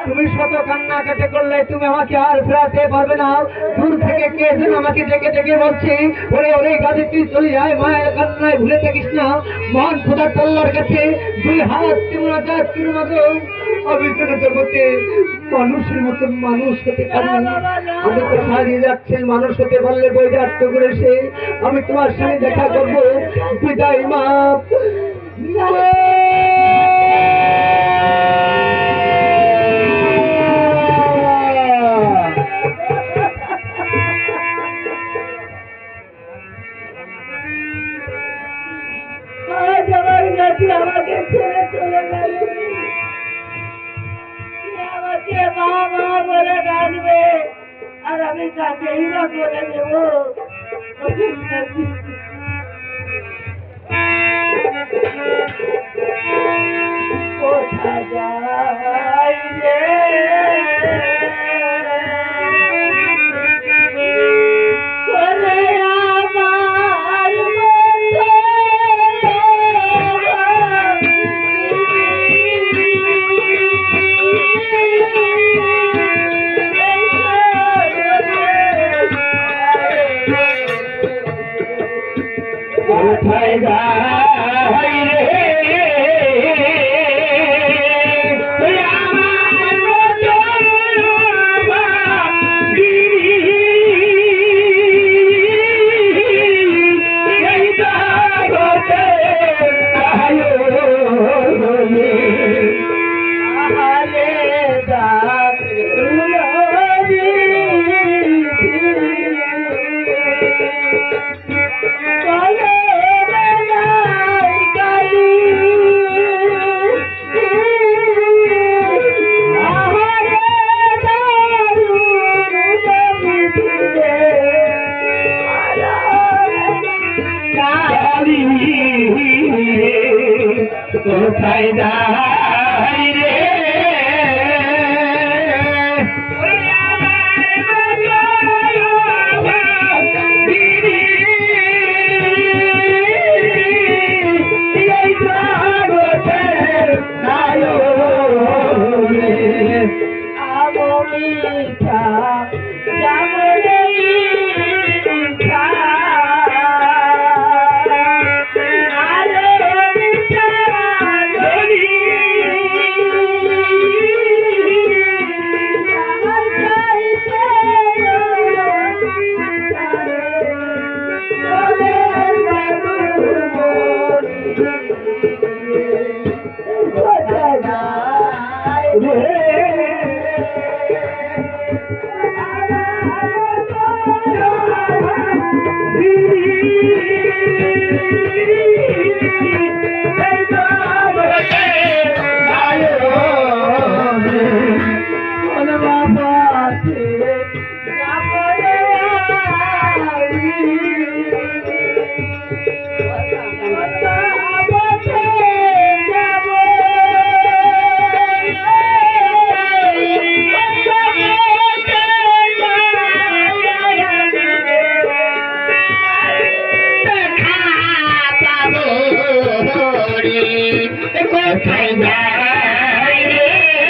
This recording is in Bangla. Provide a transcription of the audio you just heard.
তুমি শত কান্নাকাটি করলে তুমি আমাকে আর ফেরাতে পারবে না। দূর থেকে কে যেন আমাকে ডেকে ডেকে বলছে, ওরে ওরে গাজী তুই চলে যায়, মায়ের কান্নায় ভুলে থাকিস না। মহান খোদার তল্লার কাছে দুই হাত আমি যেন জগতে মানুষের মতন মানুষ হতে পারি। আমি তো হারিয়ে যাচ্ছে, মানুষ হতে পারলে বইটা আত্ম করেছে। আমি তোমার সঙ্গে দেখা করবো, বিদায় মা। আমাকে ছেড়ে চলে গেল, আমাকে মা মা বলে ডাকবে, আর আমি কাকেই বা বলে দেব। কোথায় যাই রে রে কোথায় যাই রে কোথায় যায়